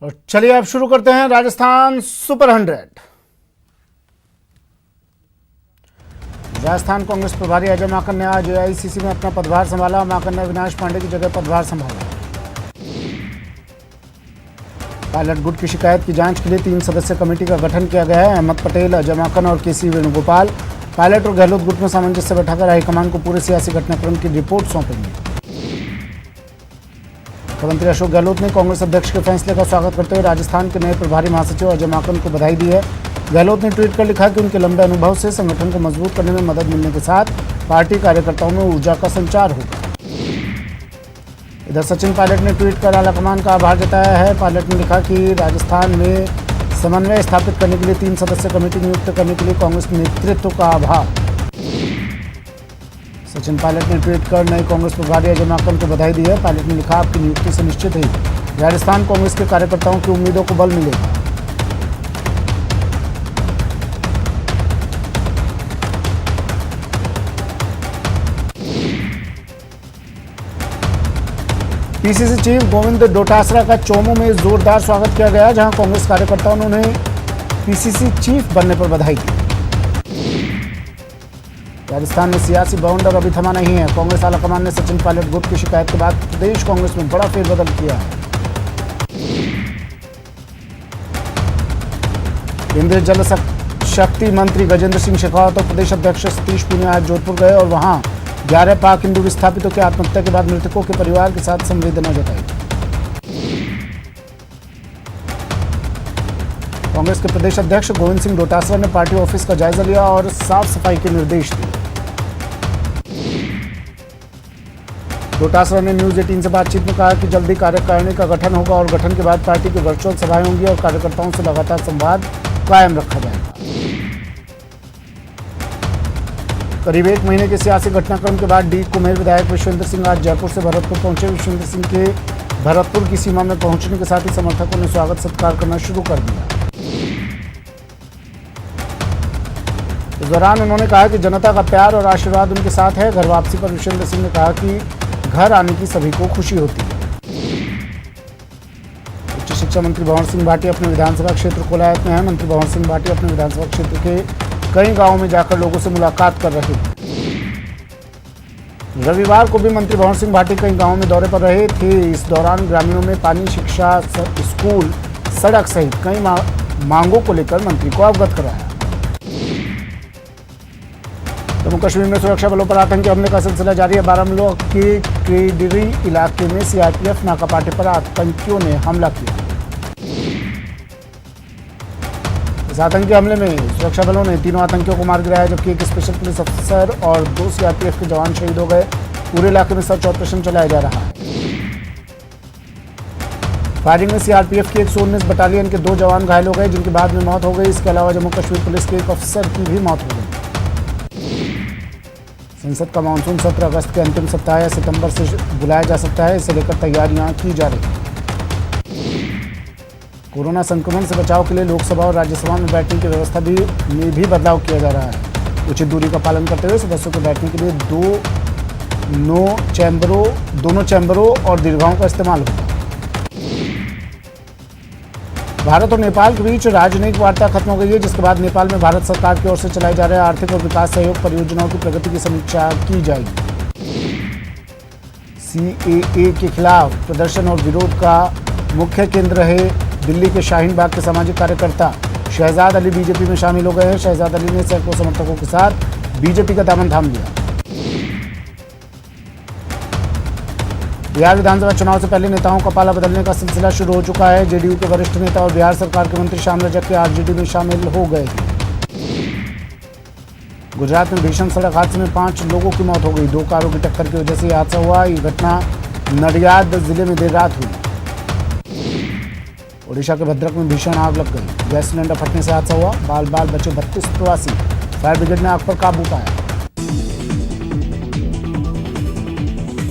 और चलिए अब शुरू करते हैं राजस्थान सुपर 100। राजस्थान कांग्रेस प्रभारी अजय माकन ने आज एआईसीसी में अपना पदभार संभाला। माकन ने अविनाश पांडे की जगह पदभार संभाला। पायलट गुट की शिकायत की जांच के लिए 3 सदस्यीय कमेटी का गठन किया गया है। अहमद पटेल, अजय माकन और केसी वेणुगोपाल पायलट और गहलोत गुट में सामंजस्य बैठाकर हाईकमान को पूरे सियासी घटनाक्रम की रिपोर्ट सौंपेंगे। मुख्यमंत्री अशोक गहलोत ने कांग्रेस अध्यक्ष के फैसले का स्वागत करते हुए राजस्थान के नए प्रभारी महासचिव अजय माकन को बधाई दी है। गहलोत ने ट्वीट कर लिखा कि उनके लंबे अनुभव से संगठन को मजबूत करने में मदद मिलने के साथ पार्टी कार्यकर्ताओं में ऊर्जा का संचार होगा। इधर सचिन पायलट ने ट्वीट कर आलाकमान का आभार जताया है। पायलट ने लिखा कि राजस्थान में समन्वय स्थापित करने के लिए 3 सदस्यीय कमेटी नियुक्त करने के लिए कांग्रेस नेतृत्व का आभार। सचिन पायलट ने ट्वीट कर नए कांग्रेस प्रभारी अजय माकन को बधाई दी है। पायलट ने लिखा, आपकी नियुक्ति से निश्चित ही राजस्थान कांग्रेस के कार्यकर्ताओं की उम्मीदों को बल मिलेगा। पीसीसी चीफ गोविंद डोटासरा का चोमू में जोरदार स्वागत किया गया, जहां कांग्रेस कार्यकर्ताओं ने उन्हें पीसीसी चीफ बनने पर बधाई दी। राजस्थान में सियासी बवंडर अभी थमा नहीं है। कांग्रेस आलाकमान ने सचिन पायलट गुट की शिकायत के बाद प्रदेश कांग्रेस में बड़ा फेरबदल किया है। केंद्रीय जल शक्ति मंत्री गजेंद्र सिंह शेखावत और प्रदेश अध्यक्ष सतीश पूनिया आज जोधपुर गए और वहां 11 पाक हिंदू विस्थापितों की आत्महत्या के बाद मृतकों के परिवार के साथ संवेदना जताई। कांग्रेस के प्रदेश अध्यक्ष गोविंद सिंह डोटासरा ने पार्टी ऑफिस का जायजा लिया और साफ सफाई के निर्देश दिए। डोटासरा ने न्यूज 18 से बातचीत में कहा कि जल्दी कार्यकारिणी का गठन होगा और गठन के बाद पार्टी की वर्चुअल सभाएं होंगी और कार्यकर्ताओं से लगातार संवाद कायम रखा जाएगा। करीब 1 महीने के सियासी घटनाक्रम के बाद डी कुमेर विधायक विश्वेंद्र सिंह आज जयपुर से भरतपुर पहुंचे। विश्वेंद्र सिंह के भरतपुर की सीमा में पहुंचने के साथ ही समर्थकों ने स्वागत सत्कार करना शुरू कर दिया। इस दौरान उन्होंने कहा कि जनता का प्यार और आशीर्वाद उनके साथ है। घर वापसी पर विश्वेंद्र सिंह ने कहा कि घर आने की सभी को खुशी होती है। उच्च शिक्षा मंत्री भंवर सिंह भाटी अपने विधानसभा क्षेत्र कोलायत में हैं। मंत्री भंवर सिंह भाटी अपने विधानसभा क्षेत्र के कई गांवों में जाकर लोगों से मुलाकात कर रहे थे। रविवार को भी मंत्री भंवर सिंह भाटी कई गांवों में दौरे पर रहे थे। इस दौरान ग्रामीणों में पानी, शिक्षा, स्कूल, सड़क सहित कई मांगों को लेकर मंत्री को अवगत कराया। जम्मू कश्मीर में सुरक्षा बलों पर आतंकी हमले का सिलसिला जारी है। बारामूला के केडिरी इलाके में सीआरपीएफ नाकापाटे पर आतंकियों ने हमला किया। इस आतंकी हमले में सुरक्षा बलों ने 3 आतंकियों को मार गिराया, जबकि एक स्पेशल पुलिस अफसर और 2 सीआरपीएफ के जवान शहीद हो गए। पूरे इलाके में सर्च ऑपरेशन चलाया जा रहा है। फायरिंग में सीआरपीएफ की 119 बटालियन के 2 जवान घायल हो गए, जिनकी बाद में मौत हो गई। इसके अलावा जम्मू कश्मीर पुलिस के एक अफसर की भी मौत हो गई। संसद का मानसून सत्र अगस्त के अंतिम सप्ताह या सितंबर से बुलाया जा सकता है। इसे लेकर तैयारियां की जा रही हैं। कोरोना संक्रमण से बचाव के लिए लोकसभा और राज्यसभा में बैठने की व्यवस्था में भी बदलाव किया जा रहा है। उचित दूरी का पालन करते हुए सदस्यों को बैठने के लिए दोनों चैम्बरों और दीर्घाओं का इस्तेमाल होगा। भारत और नेपाल के बीच राजनयिक वार्ता खत्म हो गई है, जिसके बाद नेपाल में भारत सरकार की ओर से चलाए जा रहे आर्थिक और विकास सहयोग परियोजनाओं की प्रगति की समीक्षा की जाएगी। सीएए के खिलाफ प्रदर्शन और विरोध का मुख्य केंद्र है दिल्ली के शाहीन बाग के सामाजिक कार्यकर्ता शहजाद अली बीजेपी में शामिल हो गए हैं। शहजाद अली ने सैकड़ों समर्थकों के साथ बीजेपी का दामन थाम लिया। बिहार विधानसभा चुनाव से पहले नेताओं का पाला बदलने का सिलसिला शुरू हो चुका है। जेडीयू के वरिष्ठ नेता और बिहार सरकार के मंत्री श्याम रजक के आरजेडी में शामिल हो गए हैं। गुजरात में भीषण सड़क हादसे में 5 लोगों की मौत हो गई। 2 कारों की टक्कर की वजह से यह हादसा हुआ। ये घटना नडियाद जिले में देर रात हुई। ओडिशा के भद्रक में भीषण आग लग गई। गैस सिलेंडर फटने से हादसा हुआ। बाल बाल बचे 32 प्रवासी। फायर ब्रिगेड ने आग पर काबू पाया।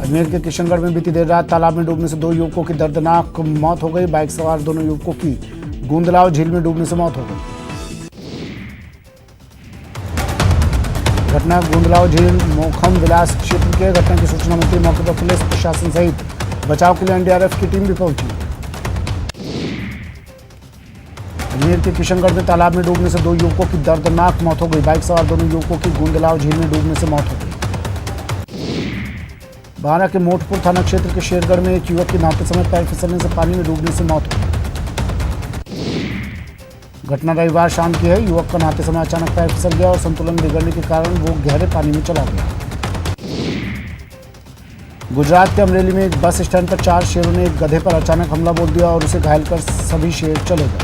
अजमेर के किशनगढ़ में बीती देर रात तालाब में डूबने से 2 युवकों की दर्दनाक मौत हो गई। बाइक सवार दोनों युवकों की गुंदलाव झील में डूबने से मौत हो गई। घटना गुंदलाव झील मोखम विलास क्षेत्र के। घटना की सूचना मिलते ही मौके पर पुलिस प्रशासन सहित बचाव के लिए एनडीआरएफ की टीम भी पहुंची। अजमेर के किशनगढ़ में तालाब में डूबने से 2 युवकों की दर्दनाक मौत हो गई। बाइक सवार दोनों युवकों की गुंदलाव झील में डूबने से मौत हो गई। बारा के मोटपुर थाना क्षेत्र के शेरगढ़ में एक युवक की नहाते समय पैर फिसलने से पानी में डूबने से मौत हो गई। घटना रविवार शाम की है। युवक का नहाते समय अचानक पैर फिसल गया और संतुलन बिगड़ने के कारण वो गहरे पानी में चला गया। गुजरात के अमरेली में एक बस स्टैंड पर 4 शेरों ने एक गधे पर अचानक हमला बोल दिया और उसे घायल कर सभी शेर चले गए।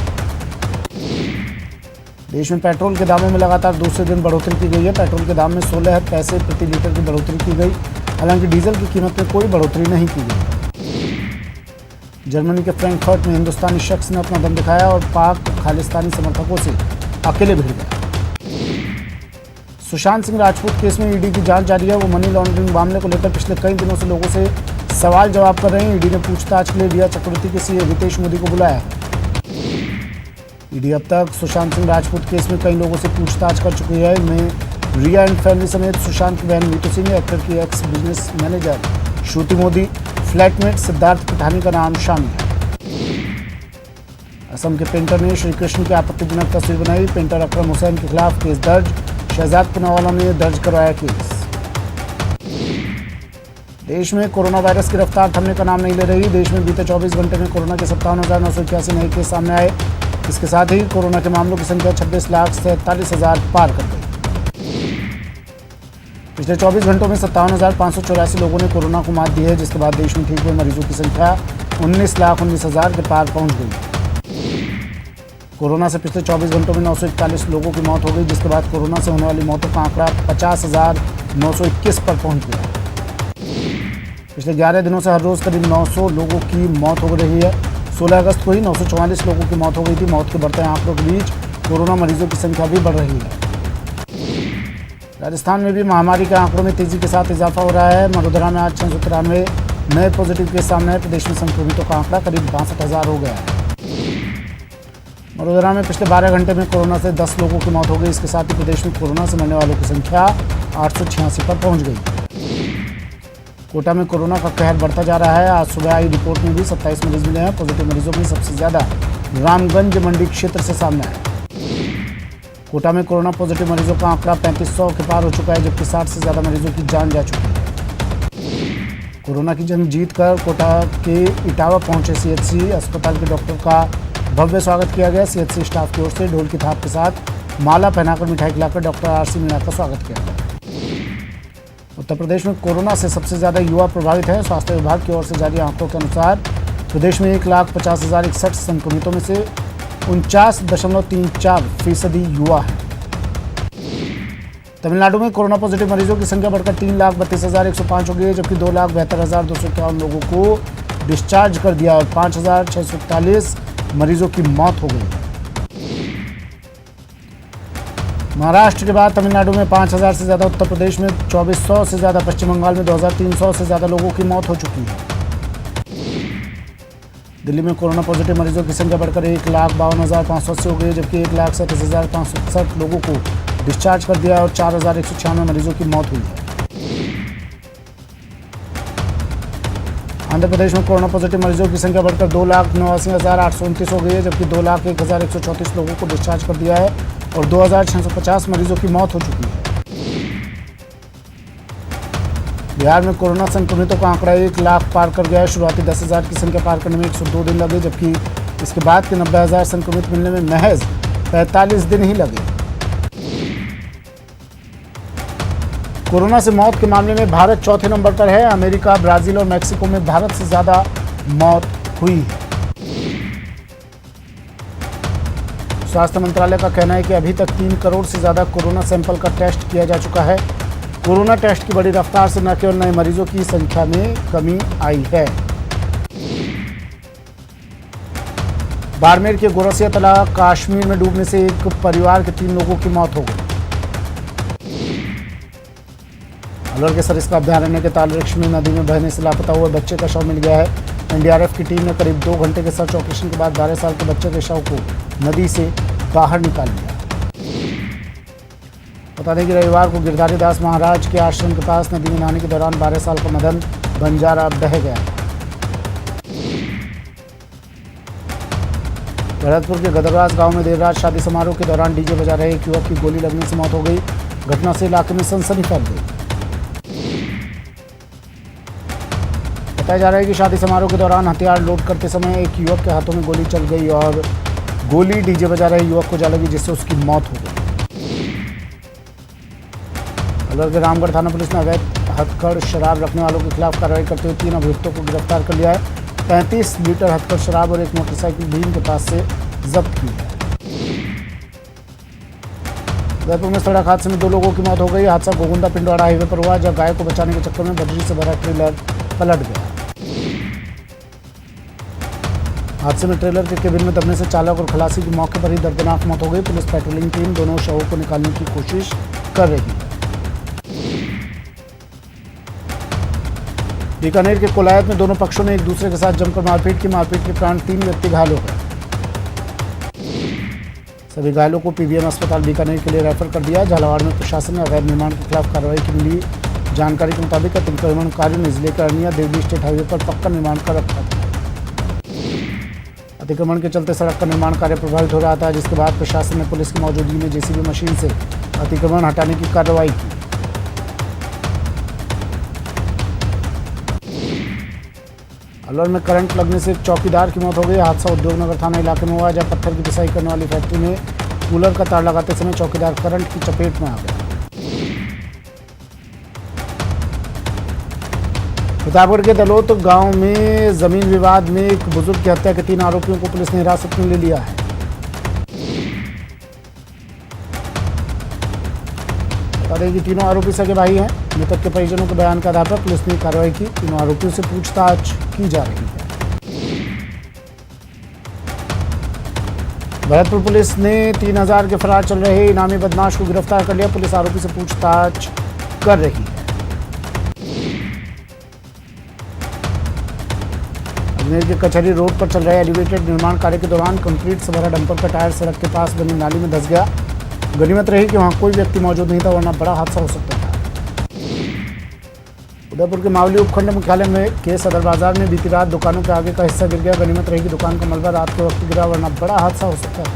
देश में पेट्रोल के दामों में लगातार दूसरे दिन बढ़ोतरी की गई है। पेट्रोल के दाम में 16 पैसे प्रति लीटर की बढ़ोतरी की गई। हालांकि डीजल की कीमत में कोई बढ़ोतरी नहीं की गई। जर्मनी के फ्रैंकफर्ट में हिंदुस्तानी शख्स ने अपना दम दिखाया और पाक खालिस्तानी समर्थकों से अकेले भिड़ गया। सुशांत सिंह राजपूत केस में ईडी की जांच जारी है। वो मनी लॉन्ड्रिंग मामले को लेकर पिछले कई दिनों से लोगों से सवाल जवाब कर रहे हैं। ईडी ने पूछताछ के लिए रिया चक्रवर्ती के सीए रितेश मोदी को बुलाया है। ईडी अब तक सुशांत सिंह राजपूत केस में कई लोगों से पूछताछ कर चुकी है। इनमें रिया एंड फैमिली समेत सुशांत की बहन नीतू सिंह, एक्टर की एक्स बिजनेस मैनेजर श्रुति मोदी, फ्लैटमेट सिद्धार्थ पिठानी का नाम शामिल है। असम के पेंटर ने श्री कृष्ण की आपत्तिजनक तस्वीर बनाई। पेंटर अकरम हुसैन के खिलाफ केस दर्ज। शहजाद पुनावाला ने दर्ज करवाया केस। देश में कोरोना वायरस की रफ्तार थमने का नाम नहीं ले रही। देश में बीते 24 घंटे में कोरोना के 57,981 नए केस सामने आए। इसके साथ ही कोरोना के मामलों की संख्या 26,47,000 पार कर गई। पिछले 24 घंटों में 57,584 लोगों ने कोरोना को मात दी है, जिसके बाद देश में ठीक हुए मरीजों की संख्या 19,19,000 के पार पहुंच गई। कोरोना से पिछले 24 घंटों में 941 लोगों की मौत हो गई, जिसके बाद कोरोना से होने वाली मौतों का आंकड़ा 50,921 पर पहुंच गया। पिछले 11 दिनों से हर रोज करीब 900 लोगों की मौत हो रही है। 16 अगस्त को ही 944 लोगों की मौत हो गई थी। मौत के बढ़ते आंकड़ों के बीच कोरोना मरीजों की संख्या भी बढ़ रही है। राजस्थान में भी महामारी के आंकड़ों में तेजी के साथ इजाफा हो रहा है। मरोदरा में आज 693 नए पॉजिटिव केस सामने आए। प्रदेश में संक्रमितों का आंकड़ा करीब 62,000 हो गया है। मरोदरा में पिछले 12 घंटे में कोरोना से 10 लोगों की मौत हो गई। इसके साथ ही प्रदेश में कोरोना से मरने वालों की संख्या 886 पर पहुंच गई। कोटा में कोरोना का कहर बढ़ता जा रहा है। आज सुबह आई रिपोर्ट में भी 27 मरीज मिले हैं। पॉजिटिव मरीजों में सबसे ज्यादा रामगंज मंडी क्षेत्र से सामने आए। कोटा में कोरोना पॉजिटिव मरीजों का आंकड़ा 3500 के पार हो चुका है, जबकि 60 से ज्यादा मरीजों की जान जा चुकी है। कोरोना की जंग जीतकर कोटा के इटावा पहुंचे सीएचसी अस्पताल के डॉक्टर का भव्य स्वागत किया गया। सीएचसी स्टाफ की ओर से ढोल की थाप के साथ माला पहनाकर मिठाई खिलाकर डॉक्टर आरसी मीणा का स्वागत किया गया। उत्तर प्रदेश में कोरोना से सबसे ज्यादा युवा प्रभावित है। स्वास्थ्य विभाग की ओर से जारी आंकड़ों के अनुसार प्रदेश में 1,50,061 संक्रमितों में से 49.34% युवा हैं। तमिलनाडु में कोरोना पॉजिटिव मरीजों की संख्या बढ़कर 3,32,105 हो गई है, जबकि 2,72,251 लोगों को डिस्चार्ज कर दिया और 5,641 मरीजों की मौत हो गई। महाराष्ट्र के बाद तमिलनाडु में 5,000 से ज्यादा, उत्तर प्रदेश में 2,400 से ज्यादा, पश्चिम बंगाल में 2,300 से ज्यादा लोगों की मौत हो चुकी है। दिल्ली में कोरोना पॉजिटिव मरीजों की संख्या बढ़कर 1,52,580 हो गई, जबकि 1,37,567 लोगों को डिस्चार्ज कर दिया और 4,196 मरीजों की मौत हुई है। आंध्र प्रदेश में कोरोना पॉजिटिव मरीजों की संख्या बढ़कर 2,89,829 हो गई है, जबकि 2,01,134 लोगों को डिस्चार्ज कर दिया है और 2,650 मरीजों की मौत हो चुकी है। बिहार में कोरोना संक्रमितों का आंकड़ा 1 लाख पार कर गया है। शुरुआती 10,000 की संख्या पार करने में 102 दिन लगे, जबकि इसके बाद के 90,000 संक्रमित मिलने में महज 45 दिन ही लगे। कोरोना से मौत के मामले में भारत चौथे नंबर पर है। अमेरिका, ब्राजील और मैक्सिको में भारत से ज्यादा मौत हुई है। स्वास्थ्य मंत्रालय का कहना है कि अभी तक 3 करोड़ से ज्यादा कोरोना सैंपल का टेस्ट किया जा चुका है। कोरोना टेस्ट की बड़ी रफ्तार से न केवल नए मरीजों की संख्या में कमी आई है। बाड़मेर के गोरसिया तालाब कश्मीर में डूबने से एक परिवार के 3 लोगों की मौत हो गई। अलवर के सरिस्का अभयारण्य के ताल वृक्ष में नदी में बहने से लापता हुए बच्चे का शव मिल गया है। एनडीआरएफ की टीम ने करीब 2 घंटे के सर्च ऑपरेशन के बाद 12 साल के बच्चे के शव को नदी से बाहर निकाल लिया। बता दें कि रविवार को गिरधारी दास महाराज के आश्रम के पास नदी में नहाने के दौरान 12 साल का मदन बंजारा बह गया। भरतपुर के गदरास गांव में देर रात शादी समारोह के दौरान डीजे बजा रहे एक युवक की गोली लगने से मौत हो गई। घटना से इलाके में सनसनी फैल गई। बताया जा रहा है कि शादी समारोह के दौरान हथियार लोड करते समय एक युवक के हाथों में गोली चल गई और गोली डीजे बजा रहे युवक को जा लगी, जिससे उसकी मौत हो गई। अलवर के रामगढ़ थाना पुलिस ने अवैध हथकड़ शराब रखने वालों के खिलाफ कार्रवाई करते हुए 3 अभियुक्तों को गिरफ्तार कर लिया है। 35 लीटर हथकड़ शराब और एक मोटरसाइकिल भी इनके पास से जब्त की है। उदयपुर में सड़क हादसे में 2 लोगों की मौत हो गई। हादसा गोगुंदा पिंडवाड़ा हाईवे पर हुआ, जब गाय को बचाने के चक्कर में बजरी से भरा ट्रेलर पलट गया। हादसे में ट्रेलर के केबिन में दबने से चालक और खलासी की मौके पर ही दर्दनाक मौत हो गई। पुलिस पेट्रोलिंग टीम दोनों शवों को निकालने की कोशिश कर रही है। बीकानेर के कोलायत में दोनों पक्षों ने एक दूसरे के साथ जमकर मारपीट की। मारपीट के कारण 3 व्यक्ति घायल हो गए। सभी घायलों को पीबीएम अस्पताल बीकानेर के लिए रेफर कर दिया। झालावाड़ में प्रशासन ने अवैध निर्माण के खिलाफ कार्रवाई की मिली जानकारी के मुताबिक अतिक्रमणकारियों ने जिले के अरनिया देवली स्टेट हाईवे पर पक्का निर्माण कर रखा था। अतिक्रमण के चलते सड़क का निर्माण कार्य प्रभावित हो रहा था, जिसके बाद प्रशासन ने पुलिस की मौजूदगी में जेसीबी मशीन से अतिक्रमण हटाने की कार्रवाई की। अलवर में करंट लगने से एक चौकीदार की मौत हो गई। हादसा उद्योगनगर थाना इलाके में हुआ, जहां पत्थर की पिसाई करने वाली फैक्ट्री में कूलर का तार लगाते समय चौकीदार करंट की चपेट में आ गया। प्रतापगढ़ के दलोत गांव में जमीन विवाद में एक बुजुर्ग की हत्या के 3 आरोपियों को पुलिस ने हिरासत में ले लिया है। बता दें कि तीनों आरोपी सगे भाई हैं। मृतक के परिजनों के बयान के आधार पर पुलिस ने कार्रवाई की। तीनों आरोपियों से पूछताछ की जा रही है। भरतपुर पुलिस ने 3000 के फरार चल रहे इनामी बदमाश को गिरफ्तार कर लिया। पुलिस आरोपी से पूछताछ कर रही है। अजमेर के कचहरी रोड पर चल रहे एलिवेटेड निर्माण कार्य के दौरान कंक्रीट से भरा डंपर का टायर सड़क के पास बनी नाली में धंस गया। गनीमत रही कि वहां कोई व्यक्ति मौजूद नहीं था, वरना बड़ा हादसा हो सकता था। उदयपुर के मावली उपखंड मुख्यालय में के सदर बाजार में बीती रात दुकानों के आगे का हिस्सा गिर गया। गनीमत रही कि दुकान का मलबा रात के वक्त गिरा, वरना बड़ा हादसा हो सकता था।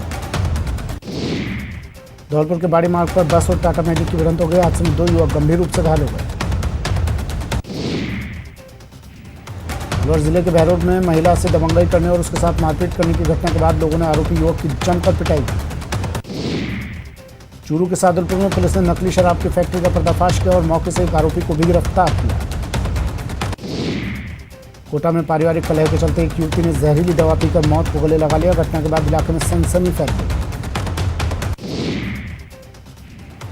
धौलपुर के बाड़ी मार्ग पर बस और टाटा मैजिक की भिड़ंत हो गई। हादसे में 2 युवक गंभीर रूप से घायल हो गए। अलवर जिले के बहरोड में महिला से दबंगई करने और उसके साथ मारपीट करने की घटना के बाद लोगों ने आरोपी युवक की जमकर पिटाई की। चूरू के सादुलपुर में पुलिस ने नकली शराब की फैक्ट्री का पर्दाफाश किया और मौके से एक आरोपी को भी गिरफ्तार किया। कोटा में पारिवारिक कलह के चलते एक युवती ने जहरीली दवा पीकर मौत को गले लगा लिया। घटना के बाद इलाके में सनसनी फैल गई।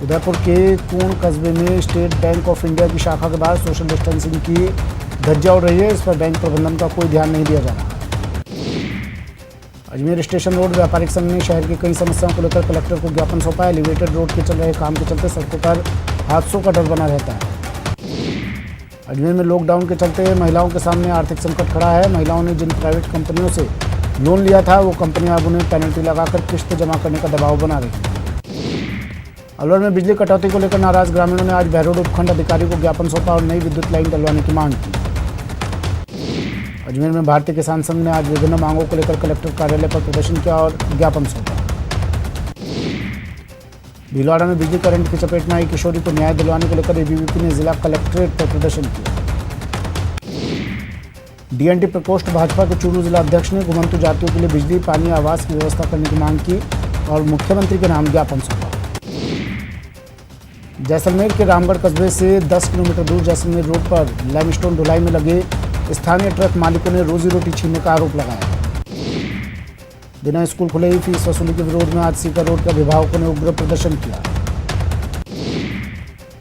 उदयपुर के कूण कस्बे में स्टेट बैंक ऑफ इंडिया की शाखा के बाहर सोशल डिस्टेंसिंग की धज्जियां उड़ रही है। इस पर बैंक प्रबंधन का कोई ध्यान नहीं दिया जा रहा। अजमेर स्टेशन रोड व्यापारिक संघ ने शहर की कई समस्याओं को लेकर कलेक्टर को ज्ञापन सौंपा है। एलिवेटेड रोड के चल रहे काम के चलते सड़कों पर हादसों का डर बना रहता है। अजमेर में लॉकडाउन के चलते महिलाओं के सामने आर्थिक संकट खड़ा है। महिलाओं ने जिन प्राइवेट कंपनियों से लोन लिया था, वो कंपनियां अब उन्हें पेनल्टी लगाकर किस्त जमा करने का दबाव बना रही है। अलवर में बिजली कटौती को लेकर नाराज ग्रामीणों ने आज बहरोड उपखंड अधिकारी को ज्ञापन सौंपा और नई विद्युत लाइन डलवाने की मांग की। अजमेर में भारतीय किसान संघ ने आज विभिन्न मांगों को लेकर कलेक्टर कार्यालय पर प्रदर्शन किया और ज्ञापन सौंपा। भीलवाड़ा में बिजली करंट की चपेट में आई किशोरी को न्याय दिलवाने को लेकर एबीवीपी ने जिला कलेक्ट्रेट पर प्रदर्शन किया। डीएनटी प्रकोष्ठ भाजपा के चूरू जिला अध्यक्ष ने घुमंतु जातियों के लिए बिजली, पानी, आवास की व्यवस्था करने की मांग की और मुख्यमंत्री के नाम ज्ञापन सौंपा। जैसलमेर के रामगढ़ कस्बे से 10 किलोमीटर दूर जैसलमेर रोड पर लाइमस्टोन ढुलाई में लगे स्थानीय ट्रक मालिकों ने रोजी रोटी छीनने का आरोप लगाया। बिना स्कूल खुले ही फीस वसूली के विरोध में आज सीकर रोड के अभिभावकों ने उग्र प्रदर्शन किया।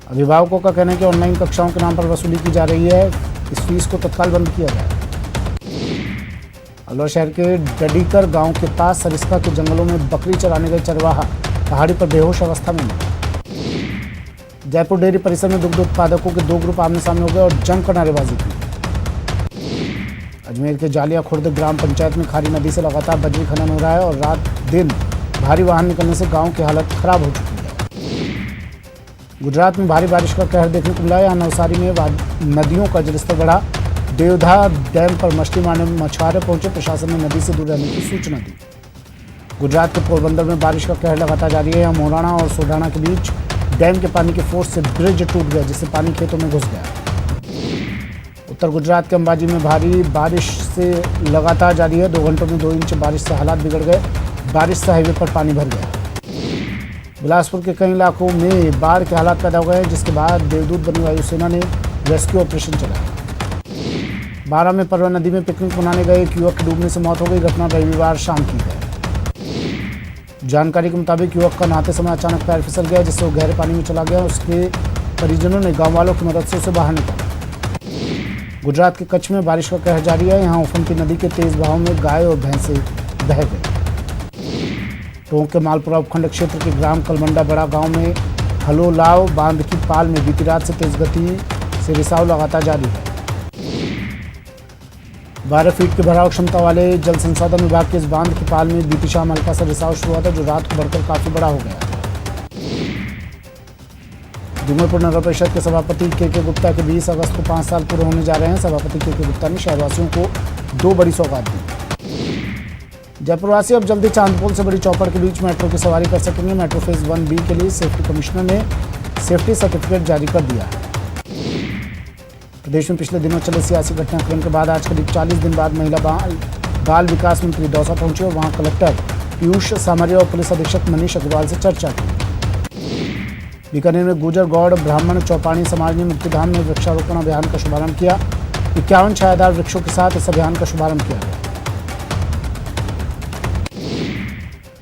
अभिभावकों का कहना है कि ऑनलाइन कक्षाओं के नाम पर वसूली की जा रही है। इस फीस को तत्काल बंद किया जाए। अलवर शहर के डडीकर गांव के पास सरिस्का के जंगलों में बकरी चराने गए चरवाहा पहाड़ी पर बेहोश अवस्था में मिला। जयपुर डेयरी परिसर में दुग्ध उत्पादकों के 2 ग्रुप आमने सामने हो गए और जमकर नारेबाजी की। अजमेर के जालिया खुर्द ग्राम पंचायत में खारी नदी से लगातार बजरी खनन हो रहा है और रात दिन भारी वाहन निकलने से गांव की हालत खराब हो चुकी है। गुजरात में भारी बारिश का कहर देखने को मिला है। यहाँ नवसारी में नदियों का जलस्तर बढ़ा। देवधा डैम पर मछली मारने में मछुआरे पहुंचे। प्रशासन ने नदी से दूर रहने की सूचना दी। गुजरात के पोरबंदर में बारिश का कहर लगातार जारी है। यहाँ मोराना और सोडाना के बीच डैम के पानी की फोर्स से ब्रिज टूट गया, जिससे पानी खेतों में घुस गया। उत्तर गुजरात के अंबाजी में भारी बारिश से लगातार जारी है। 2 घंटों में 2 इंच बारिश से हालात बिगड़ गए। बारिश से हाईवे पर पानी भर गया। बिलासपुर के कई इलाकों में बाढ़ के हालात पैदा हो गए, जिसके बाद देवदूत बनी वायुसेना ने रेस्क्यू ऑपरेशन चलाया। बारां में परवा नदी में पिकनिक मनाने गए एक युवक की डूबने से मौत हो गई। घटना रविवार शाम की है। जानकारी के मुताबिक युवक का नहाते समय अचानक पैर फिसल गया, जिससे वो गहरे पानी में चला गया। उसके परिजनों ने गांव वालों की मदद से उसे बाहर निकाला। गुजरात के कच्छ में बारिश का कहर जारी है। यहाँ उफनती नदी के तेज बहाव में गाय और भैंसे बह गई। टोंक के मालपुरा उपखंड क्षेत्र के ग्राम कलमंडा बड़ा गांव में हलोलाव बांध की पाल में बीती रात से तेज गति से रिसाव लगातार जारी है। 12 फीट के भराव क्षमता वाले जल संसाधन विभाग के इस बांध की पाल में बीती शाम हल्का सा रिसाव शुरू हुआ था, जो रात को बढ़कर काफी बड़ा हो गया। डूंगरपुर नगर परिषद के सभापति के गुप्ता के 20 अगस्त को 5 साल पूरे होने जा रहे हैं। सभापति के गुप्ता ने शहरवासियों को 2 बड़ी सौगात दी। जयपुरवासी अब जल्दी चांदपोल से बड़ी चौपड़ के बीच मेट्रो की सवारी कर सकेंगे। मेट्रो फेज 1B के लिए सेफ्टी कमिश्नर ने सेफ्टी सर्टिफिकेट जारी कर दिया है। प्रदेश में पिछले दिनों चले सियासी घटनाक्रम के बाद आज करीब 40 दिन बाद महिला बाल विकास मंत्री दौसा पहुंचे और वहां कलेक्टर पीयूष सामरिया और पुलिस अधीक्षक मनीष अग्रवाल से चर्चा की। बीकानेर में गुर्जर गौड़ ब्राह्मण चौपाणी समाज ने मुक्तिधाम में वृक्षारोपण अभियान का शुभारंभ किया। 51 छायादार वृक्षों के साथ इस अभियान का शुभारंभ किया।